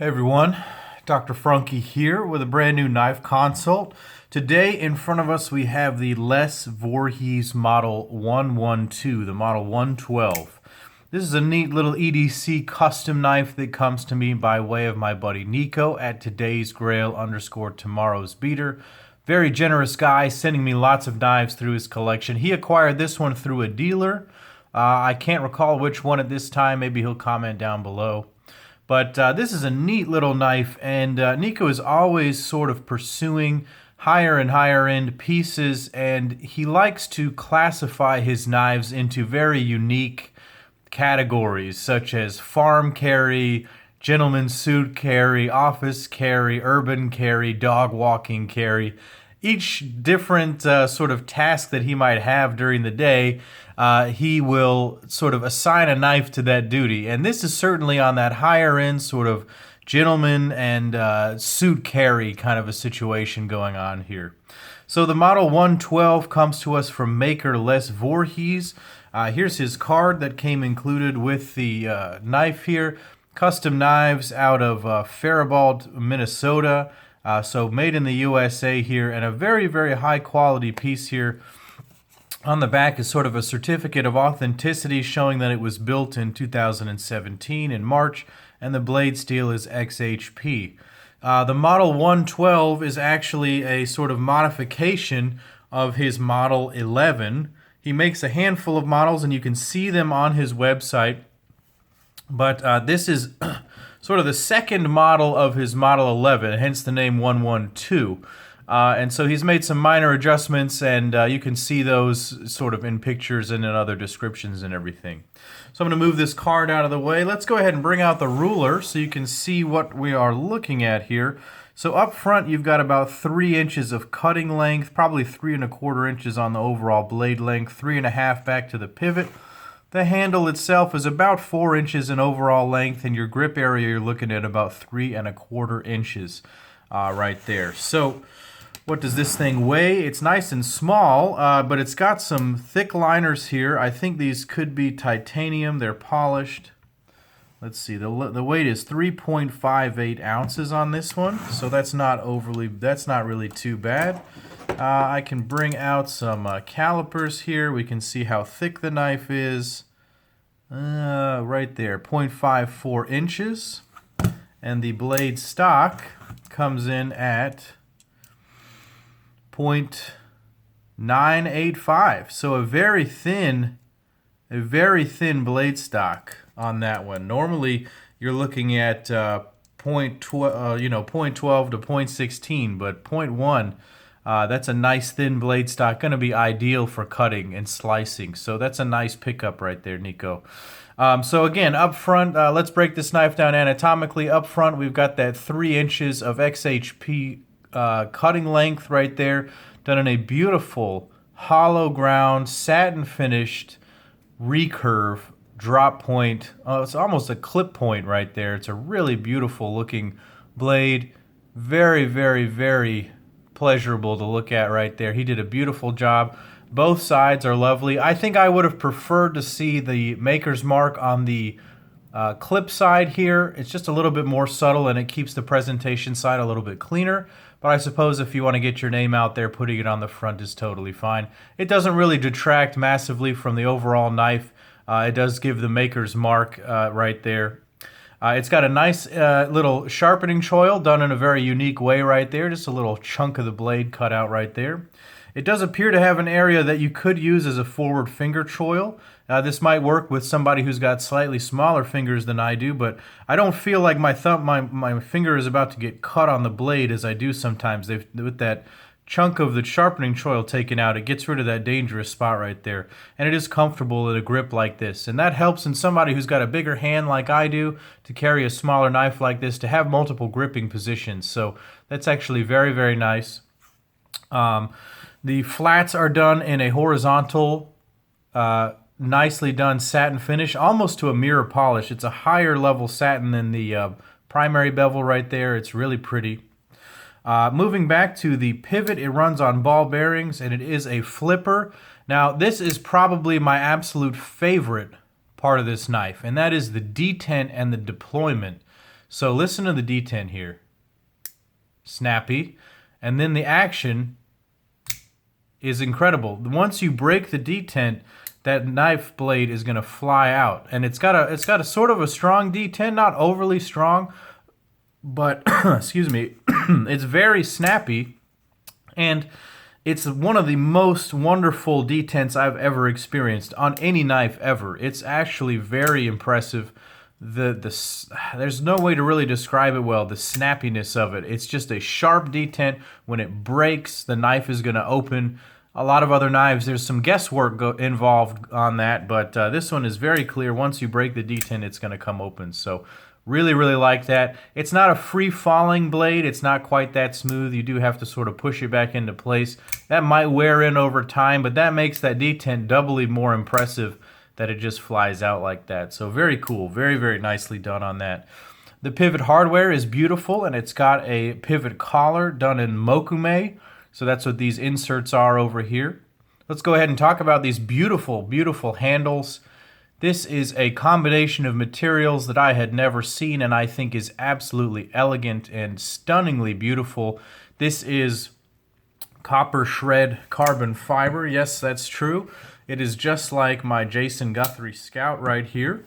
Hey everyone, Dr. Frunkey here with a brand new knife consult. Today in front of us we have the Les Voorhies Model 112, the Model 112. This is a neat little EDC custom knife that comes to me by way of my buddy Nico at today's_grail_tomorrow's beater. Very generous guy, sending me lots of knives through his collection. He acquired this one through a dealer. I can't recall which one at this time. Maybe he'll comment down below. But this is a neat little knife, and Nico is always sort of pursuing higher and higher end pieces, and he likes to classify his knives into very unique categories, such as farm carry, gentleman's suit carry, office carry, urban carry, dog walking carry. Each different sort of task that he might have during the day, he will sort of assign a knife to that duty. And this is certainly on that higher end sort of gentleman and suit carry kind of a situation going on here. So the Model 112 comes to us from maker Les Voorhies. Here's his card that came included with the knife here. Custom knives out of Faribault, Minnesota. So made in the USA here, and a very, very high quality piece here. On the back is sort of a certificate of authenticity showing that it was built in 2017 in March, and the blade steel is XHP. The Model 112 is actually a sort of modification of his Model 11. He makes a handful of models, and you can see them on his website. But this is sort of the second model of his Model 11, hence the name 112. And so he's made some minor adjustments, and you can see those sort of in pictures and in other descriptions and everything. So I'm going to move this card out of the way. Let's go ahead and bring out the ruler so you can see what we are looking at here. So up front, you've got about 3 inches of cutting length, probably 3¼ inches on the overall blade length, 3½ back to the pivot. The handle itself is about 4 inches in overall length, and your grip area you're looking at about 3¼ inches right there. So what does this thing weigh? It's nice and small, but it's got some thick liners here. I think these could be titanium. They're polished. Let's see, the weight is 3.58 ounces on this one, so that's not really too bad. I can bring out some calipers here. We can see how thick the knife is. Right there, 0.54 inches. And the blade stock comes in at 0.985. So a very thin blade stock on that one. Normally you're looking at 0.12 to 0.16, but 0.1. That's a nice thin blade stock, going to be ideal for cutting and slicing. So that's a nice pickup right there, Nico. So again, up front, let's break this knife down anatomically. Up front, we've got that 3 inches of XHP cutting length right there, done in a beautiful hollow ground, satin finished recurve drop point. It's almost a clip point right there. It's a really beautiful looking blade. Very, very, very pleasurable to look at right there. He did a beautiful job. Both sides are lovely. I think I would have preferred to see the maker's mark on the clip side here. It's just a little bit more subtle, and it keeps the presentation side a little bit cleaner. But I suppose if you want to get your name out there, putting it on the front is totally fine. It doesn't really detract massively from the overall knife. It does give the maker's mark right there. It's got a nice little sharpening choil done in a very unique way right there. Just a little chunk of the blade cut out right there. It does appear to have an area that you could use as a forward finger choil. This might work with somebody who's got slightly smaller fingers than I do, but I don't feel like my finger is about to get cut on the blade as I do sometimes. With that chunk of the sharpening choil taken out, it gets rid of that dangerous spot right there. And it is comfortable in a grip like this. And that helps in somebody who's got a bigger hand like I do to carry a smaller knife like this, to have multiple gripping positions. So that's actually very, very nice. The flats are done in a horizontal, nicely done satin finish, almost to a mirror polish. It's a higher level satin than the primary bevel right there. It's really pretty. Moving back to the pivot, it runs on ball bearings, and it is a flipper. Now, this is probably my absolute favorite part of this knife, and that is the detent and the deployment. So listen to the detent here. Snappy. And then the action is incredible. Once you break the detent, that knife blade is going to fly out. And it's got a sort of a strong detent, not overly strong, but excuse me, it's very snappy, and it's one of the most wonderful detents I've ever experienced on any knife ever. It's actually very impressive. There's no way to really describe it well, the snappiness of it. It's just a sharp detent. When it breaks, the knife is going to open. A lot of other knives, there's some guesswork involved on that, but this one is very clear. Once you break the detent, it's going to come open. So really, really like that. It's not a free-falling blade. It's not quite that smooth. You do have to sort of push it back into place. That might wear in over time, but that makes that detent doubly more impressive that it just flies out like that. So very cool. Very, very nicely done on that. The pivot hardware is beautiful, and it's got a pivot collar done in Mokume. So that's what these inserts are over here. Let's go ahead and talk about these beautiful, beautiful handles. This is a combination of materials that I had never seen and I think is absolutely elegant and stunningly beautiful. This is copper shred carbon fiber. Yes, that's true. It is just like my Jason Guthrie Scout right here,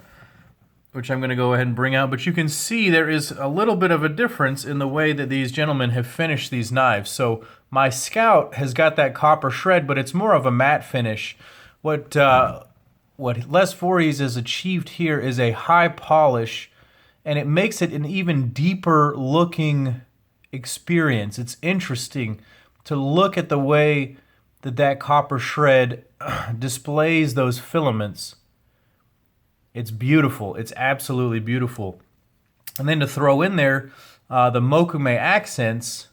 which I'm going to go ahead and bring out. But you can see there is a little bit of a difference in the way that these gentlemen have finished these knives. So my Scout has got that copper shred, but it's more of a matte finish. What Les Voorhies has achieved here is a high polish, and it makes it an even deeper looking experience. It's interesting to look at the way that copper shred displays those filaments. It's beautiful. It's absolutely beautiful. And then to throw in there, the Mokume accents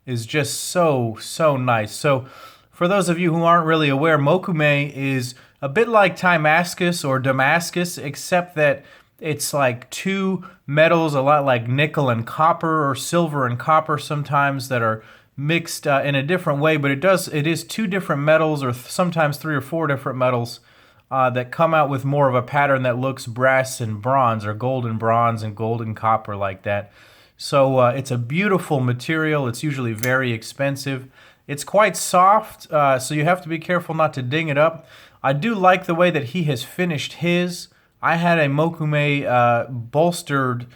is just so nice. So for those of you who aren't really aware, Mokume is a bit like Damascus or Damascus, except that it's like two metals, a lot like nickel and copper, or silver and copper sometimes, that are mixed in a different way. But it is two different metals, or sometimes 3 or 4 different metals that come out with more of a pattern that looks brass and bronze, or golden bronze and golden copper like that. So it's a beautiful material. It's usually very expensive. It's quite soft, so you have to be careful not to ding it up. I do like the way that he has finished his. I had a Mokume bolstered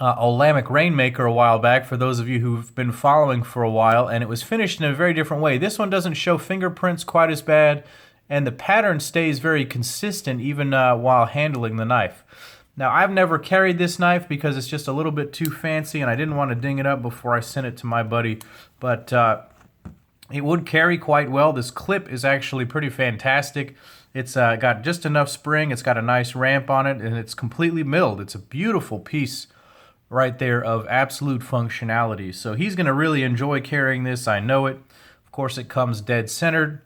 Olamic Rainmaker a while back, for those of you who've been following for a while, and it was finished in a very different way. This one doesn't show fingerprints quite as bad, and the pattern stays very consistent even while handling the knife. Now, I've never carried this knife because it's just a little bit too fancy, and I didn't want to ding it up before I sent it to my buddy, but it would carry quite well. This clip is actually pretty fantastic. It's got just enough spring, it's got a nice ramp on it, and it's completely milled. It's a beautiful piece right there of absolute functionality. So he's going to really enjoy carrying this, I know it. Of course, it comes dead centered.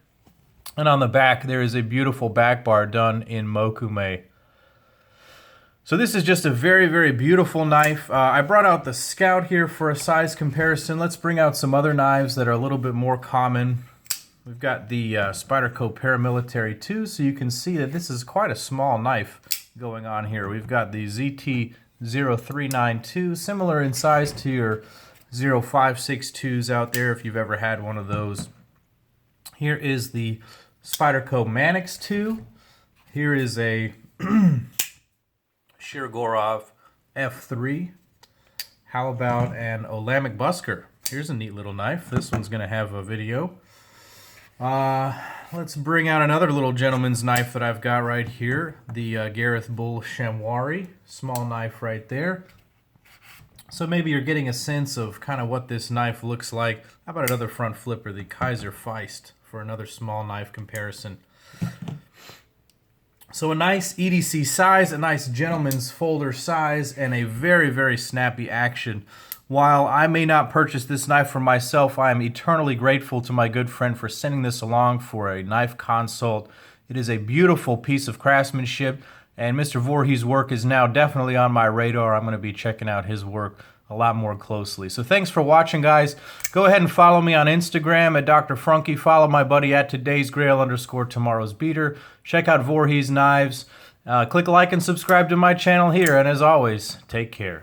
And on the back, there is a beautiful back bar done in Mokume. So this is just a very, very beautiful knife. I brought out the Scout here for a size comparison. Let's bring out some other knives that are a little bit more common. We've got the Spyderco Paramilitary Two, so you can see that this is quite a small knife going on here. We've got the ZT0392, similar in size to your 0562s out there if you've ever had one of those. Here is the Spyderco Manix 2. Here is a Shirgorov F3. How about an Olamic Busker? Here's a neat little knife. This one's going to have a video. Let's bring out another little gentleman's knife that I've got right here. The Gareth Bull Shamwari. Small knife right there. So maybe you're getting a sense of kind of what this knife looks like. How about another front flipper, the Kaiser Feist, for another small knife comparison. So a nice EDC size, a nice gentleman's folder size, and a very, very snappy action. While I may not purchase this knife for myself, I am eternally grateful to my good friend for sending this along for a knife consult. It is a beautiful piece of craftsmanship, and Mr. Voorhies' work is now definitely on my radar. I'm going to be checking out his work a lot more closely. So thanks for watching, guys. Go ahead and follow me on Instagram at Dr. Frunkey. Follow my buddy at todaysgrail_tomorrow's_beater. Check out Voorhies Knives. Click like and subscribe to my channel here. And as always, take care.